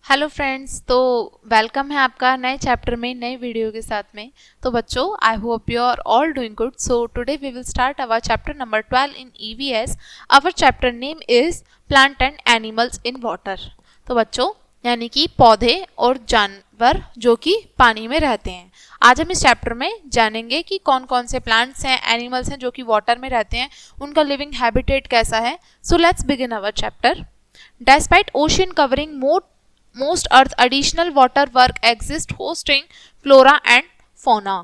Hello friends, तो welcome है आपका नए चैप्टर में नए वीडियो के साथ में। तो बच्चों, I hope you are all doing good. So today we will start our chapter number 12 in EVS. Our chapter name is plant and animals in water. तो बच्चों, यानी कि पौधे और जानवर जो कि पानी में रहते हैं। आज हम इस चैप्टर में जानेंगे कि कौन कौन से प्लांट्स हैं, एनिमल्स हैं जो कि वाटर में रहते हैं, उनका लिविंग हैबिटेट कैसा है। So let's begin our chapter. Despite ocean covering most Earth, additional water work exist hosting flora and fauna।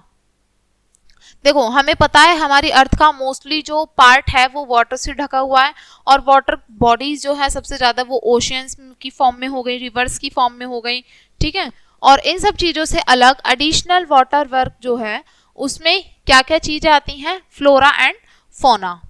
देखो, हमें पता है हमारी अर्थ का मोस्टली जो पार्ट है वो वाटर से ढका हुआ है, और वाटर बॉडीज जो है सबसे ज्यादा वो ओशियंस की फॉर्म में हो गई, रिवर्स की फॉर्म में हो गई, ठीक है। और इन सब चीजों से अलग एडिशनल वाटर वर्क जो है उसमें क्या क्या चीजें आती हैं, flora and fauna.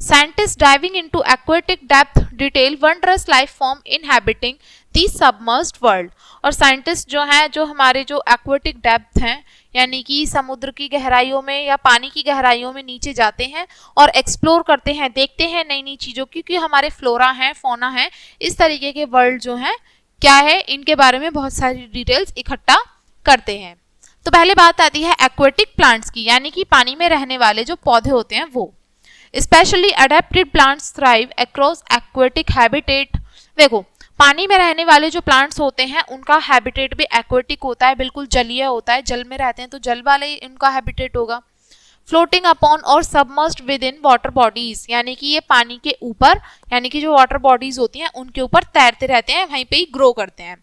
Scientists diving into aquatic depth detail wondrous life form inhabiting the submerged world। और साइंटिस्ट जो हैं, जो हमारे जो एक्वेटिक डेप्थ हैं, यानी कि समुद्र की गहराइयों में या पानी की गहराइयों में नीचे जाते हैं और एक्सप्लोर करते हैं, देखते हैं नई नई चीज़ों की, क्योंकि हमारे फ्लोरा हैं, फौना है, इस तरीके के वर्ल्ड जो हैं क्या है, इनके बारे में बहुत सारी डिटेल्स इकट्ठा करते हैं। तो पहले बात आती है एक्वेटिक प्लांट्स की, यानी कि पानी में रहने वाले जो पौधे होते हैं वो। Especially adapted plants thrive across aquatic habitat। देखो, पानी में रहने वाले जो प्लांट्स होते हैं उनका हैबिटेट भी एक्वेटिक होता है, बिल्कुल जलीय होता है, जल में रहते हैं तो जल वाले ही उनका हैबिटेट होगा। फ्लोटिंग अपॉन और submerged with in water bodies, यानी कि ये पानी के ऊपर, यानी कि जो वाटर बॉडीज होती हैं उनके ऊपर तैरते रहते हैं, वहीं पे ही ग्रो करते हैं।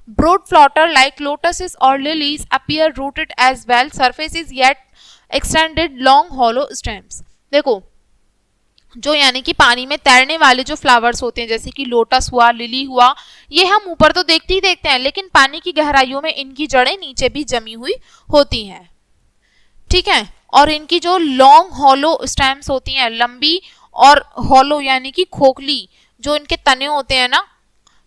ब्रॉड फ्लोटर लाइक लोटसेस और lilies appear rooted as well, surface is yet extended long hollow stems. देखो, जो यानी कि पानी में तैरने वाले जो फ्लावर्स होते हैं, जैसे कि लोटस हुआ, लिली हुआ, ये हम ऊपर तो देखते ही देखते हैं, लेकिन पानी की गहराइयों में इनकी जड़ें नीचे भी जमी हुई होती हैं, ठीक है। और इनकी जो लॉन्ग हॉलो स्टेम्स होती हैं, लंबी और हॉलो यानी कि खोखली जो इनके तने होते हैं ना,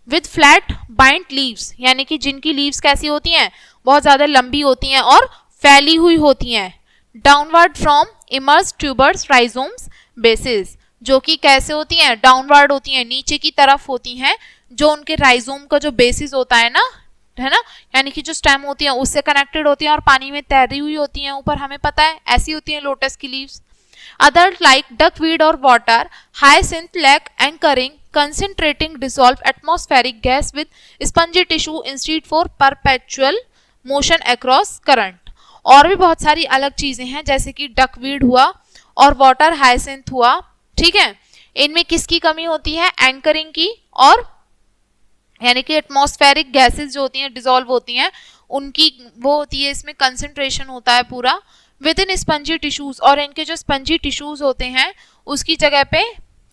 विद फ्लैट बाइंड लीव्स, यानी कि जिनकी लीव्स कैसी होती हैं, बहुत ज्यादा लंबी होती हैं और फैली हुई होती हैं। Downward from immerse tubers rhizomes basis, जो कि कैसे होती हैं, डाउनवर्ड होती हैं, नीचे की तरफ होती हैं, जो उनके राइजोम का जो बेसिस होता है ना, यानी कि जो स्टेम होती है उससे कनेक्टेड होती हैं और पानी में तैरी हुई होती हैं ऊपर, हमें पता है ऐसी होती हैं लोटस की लीव्स। अदर लाइक डकवीड और water hyacinth lack anchoring concentrating dissolve atmospheric gas with spongy tissue instead for perpetual motion across current. और भी बहुत सारी अलग चीजें हैं, जैसे कि डकवीड हुआ और वाटर हाइसिंथ हुआ, ठीक है। इनमें किसकी कमी होती है, एंकरिंग की, और यानी कि एटमॉस्फेरिक गैसेस जो होती हैं डिसॉल्व होती हैं उनकी वो होती है, इसमें कंसंट्रेशन होता है पूरा विद इन स्पंजी टिश्यूज, और इनके जो स्पंजी टिश्यूज होते हैं उसकी जगह पे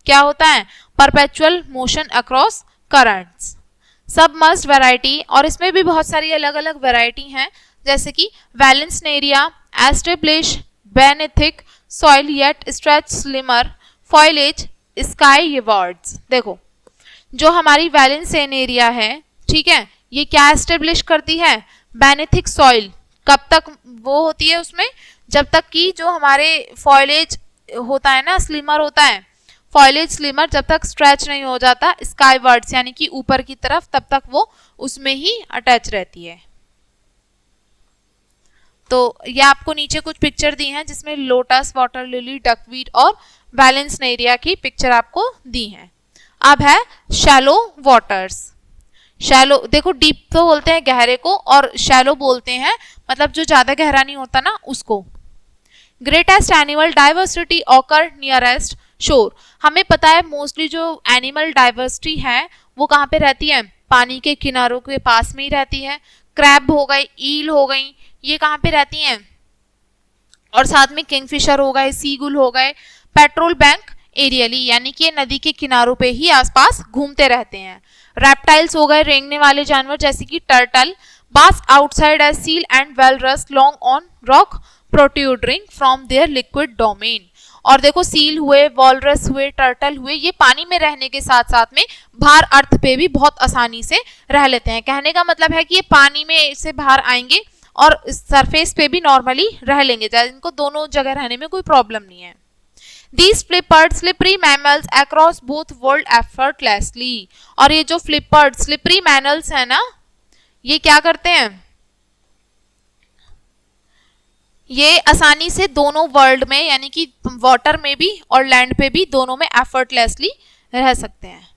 क्या होता है, perpetual motion across currents. Submerged variety, और इसमें भी बहुत सारी अलग अलग वैरायटी हैं, जैसे कि vallisneria, establish benthic soil yet stretch slimmer foliage skywards. देखो, जो हमारी वैलेंसनेरिया है, ठीक है, ये क्या एस्टेब्लिश करती है, बेनेथिक सॉइल। कब तक वो होती है उसमें, जब तक कि जो हमारे फॉइलेज होता है ना, स्लिमर होता है, फॉइलेज स्लिमर जब तक स्ट्रेच नहीं हो जाता स्काई वर्ड्स यानी कि ऊपर की तरफ, तब तक वो उसमें ही अटैच रहती है। तो ये आपको नीचे कुछ पिक्चर दी हैं जिसमें लोटस, वाटर लिली, डकवीड और वैलेंसनेरिया की पिक्चर आपको दी हैं। अब है शैलो वाटर्स। शैलो, देखो, डीप तो बोलते हैं गहरे को, और शैलो बोलते हैं मतलब जो ज्यादा गहरा नहीं होता ना उसको। Greatest animal diversity occur nearest शोर। हमें पता है मोस्टली जो एनिमल डाइवर्सिटी है वो कहाँ पे रहती है, पानी के किनारों के पास में ही रहती है। क्रैब हो गई, ईल हो गई, ये कहाँ पे रहती हैं, और साथ में किंगफिशर हो गए, सीगुल हो गए, पेट्रोल बैंक एरियली, यानी कि ये नदी के किनारों पे ही आसपास घूमते रहते हैं। रेप्टाइल्स हो गए, रेंगने वाले जानवर, जैसे कि turtle, bask outside as seal and walrus long on rock protruding from their liquid domain. और देखो, सील हुए, वॉलरस हुए, टर्टल हुए, ये पानी में रहने के साथ साथ में बाहर अर्थ पे भी बहुत आसानी से रह लेते हैं। कहने का मतलब है कि ये पानी में से बाहर आएंगे और सरफेस पे भी नॉर्मली रह लेंगे, इनको दोनों जगह रहने में कोई प्रॉब्लम नहीं है। These flippered slippery mammals across both world effortlessly। और ये जो फ्लिपर्ड स्लिपरी मैनल्स है ना, ये क्या करते हैं, ये आसानी से दोनों वर्ल्ड में यानी कि वाटर में भी और लैंड पे भी दोनों में एफर्टलेसली रह सकते हैं।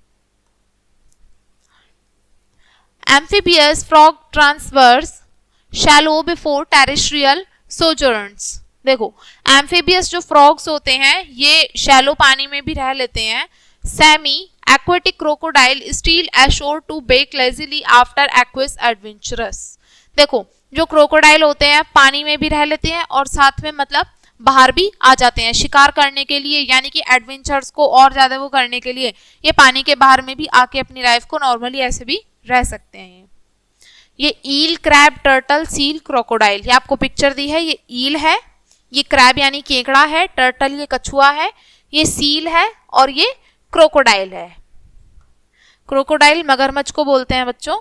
Amphibious frog traverse shallow before terrestrial sojourns. देखो एम्फीबियस जो फ्रॉग्स होते हैं ये शैलो पानी में भी रह लेते हैं। Semi aquatic crocodile steal ashore to bask lazily after aqueous adventures. देखो जो क्रोकोडाइल होते हैं पानी में भी रह लेते हैं और साथ में मतलब बाहर भी आ जाते हैं शिकार करने के लिए, यानी कि एडवेंचर्स को और ज्यादा वो करने के लिए ये पानी के बाहर में भी आके अपनी लाइफ को नॉर्मली ऐसे भी रह सकते हैं। ये ईल, क्रैब, टर्टल, सील, क्रोकोडाइल, ये आपको पिक्चर दी है। ये ईल है, ये क्रैब यानी केकड़ा है, टर्टल ये कछुआ है, ये सील है और ये क्रोकोडाइल है। क्रोकोडाइल मगरमच्छ को बोलते हैं बच्चों।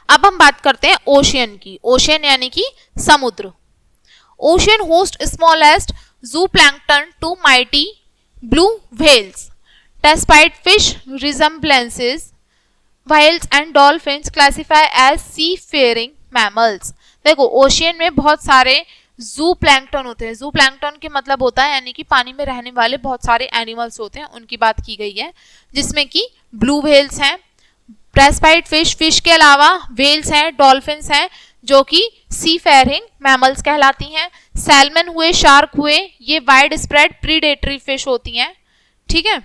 अब हम बात करते हैं ओशियन की। ओशियन यानी कि समुद्र। Ocean host smallest zooplankton to mighty blue whales. Despite fish resemblances, whales and dolphins classify as seafaring mammals. देखो ओशियन में बहुत सारे जू प्लैंकटन होते हैं। जू प्लैंकटन के मतलब होता है यानी कि पानी में रहने वाले बहुत सारे एनिमल्स होते हैं, उनकी बात की गई है, जिसमें कि ब्लू व्हेल्स हैं, प्रेस्पाइड फिश, फिश के अलावा व्हेल्स हैं, डॉल्फिन्स हैं जो कि सी फेयरिंग मैमल्स कहलाती हैं। सैल्मन हुए, शार्क हुए, ये वाइड स्प्रेड प्रीडेटरी फिश होती हैं। ठीक है।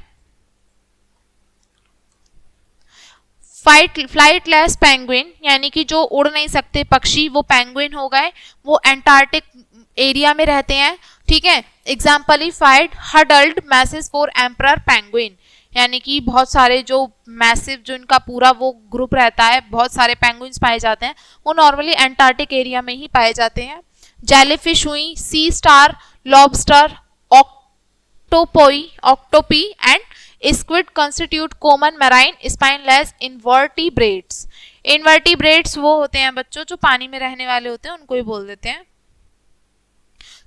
फ्लाइटलेस पेंगुइन यानी कि जो उड़ नहीं सकते पक्षी वो पेंगुइन हो गए, वो एंटार्क्टिक एरिया में रहते हैं। ठीक है। Exemplified huddled message for emperor penguin, यानी कि बहुत सारे जो मैसिव जो इनका पूरा वो ग्रुप रहता है, बहुत सारे पेंगुइन्स पाए जाते हैं, वो नॉर्मली एंटार्क्टिक एरिया में ही पाए जाते हैं। जेलीफिश हुई, sea star, lobster, octopi and squid constitute common marine spineless invertebrates. Invertebrates वो होते हैं बच्चों जो पानी में रहने वाले होते हैं, उनको ही बोल देते हैं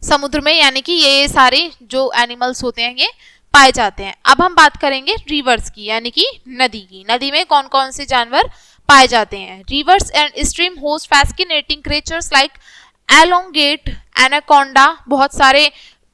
समुद्र में, यानी कि ये सारे जो एनिमल्स होते हैं ये पाए जाते हैं। अब हम बात करेंगे रिवर्स की यानी कि नदी की। नदी में कौन कौन से जानवर पाए जाते हैं। Rivers and stream host fascinating creatures like elongate, anaconda, बहुत सारे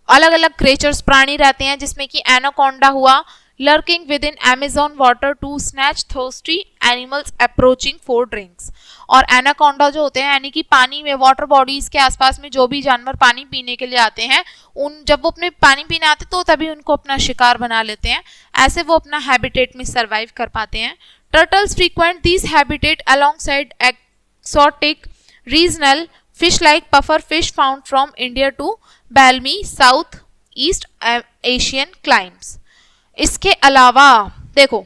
अलग अलग क्रिएचर्स प्राणी रहते हैं जिसमें कि एनाकोंडा हुआ, lurking within Amazon water to snatch thirsty animals approaching for drinks. और एनाकोंडा जो होते हैं यानी कि पानी में वाटर बॉडीज के आसपास में जो भी जानवर पानी पीने के लिए आते हैं, उन जब वो अपने पानी पीने आते तो तभी उनको अपना शिकार बना लेते हैं, ऐसे वो अपना हैबिटेट में सर्वाइव कर पाते हैं। Turtles frequent this habitat alongside exotic regional fish like puffer fish found from India to balmy South East Asian climes. इसके अलावा देखो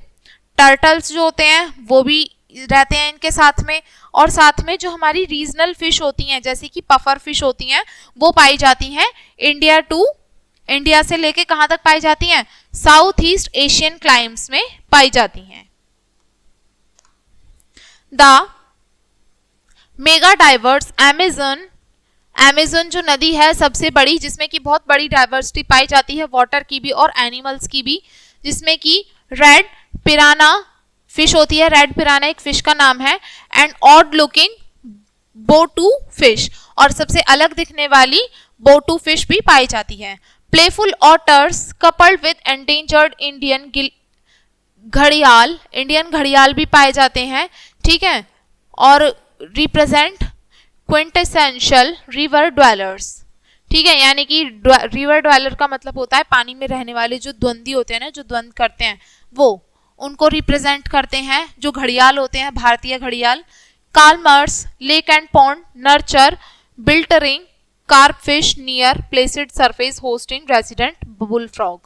टर्टल्स जो होते हैं वो भी रहते हैं इनके साथ में, और साथ में जो हमारी रीजनल फिश होती हैं जैसे कि पफर फिश होती हैं वो पाई जाती हैं इंडिया से लेके कहां तक पाई जाती हैं, साउथ ईस्ट एशियन क्लाइम्स में पाई जाती हैं। द मेगा डाइवर्स अमेजन जो नदी है सबसे बड़ी, जिसमें कि बहुत बड़ी डाइवर्सिटी पाई जाती है वाटर की भी और एनिमल्स की भी, जिसमें कि रेड पिराना फिश होती है, रेड पिराना एक फिश का नाम है, एंड ऑड लुकिंग बोटू फिश, और सबसे अलग दिखने वाली बोटू फिश भी पाई जाती है। Playful otters coupled with endangered Indian घड़ियाल भी पाए जाते हैं। ठीक है। और रिप्रेजेंट क्विंटेसेंशियल रिवर ड्वेलर्स। ठीक है। यानी कि रिवर ड्वेलर का मतलब होता है पानी में रहने वाले जो द्वंद्वी होते हैं ना, जो द्वंद्व करते हैं वो, उनको रिप्रेजेंट करते हैं जो घड़ियाल होते हैं, भारतीय घड़ियाल। Calmers lake and pond nurture glittering carp fish near placid surface hosting resident bull frog.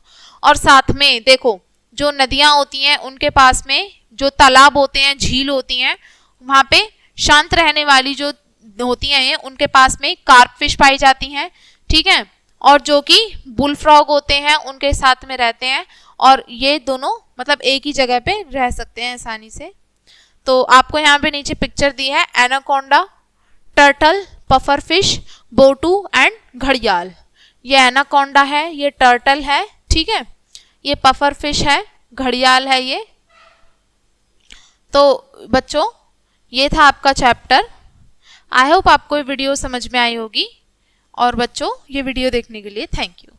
और साथ में देखो जो नदियां होती हैं उनके पास में जो तालाब होते हैं, झील होती हैं, वहां पे शांत रहने वाली जो होती हैं उनके पास में कार्प फिश पाई जाती हैं। ठीक है। और जो कि बुल फ्रॉग होते हैं उनके साथ में रहते हैं, और ये दोनों मतलब एक ही जगह पे रह सकते हैं आसानी से। तो आपको यहाँ पे नीचे पिक्चर दी है, anaconda, turtle, puffer fish, boto and घड़ियाल। ये एनाकोंडा है, ये टर्टल है, ठीक है, ये पफर फिश है, घड़ियाल है ये। तो बच्चों ये था आपका चैप्टर। आई होप आपको ये वीडियो समझ में आई होगी। और बच्चों, ये वीडियो देखने के लिए थैंक यू।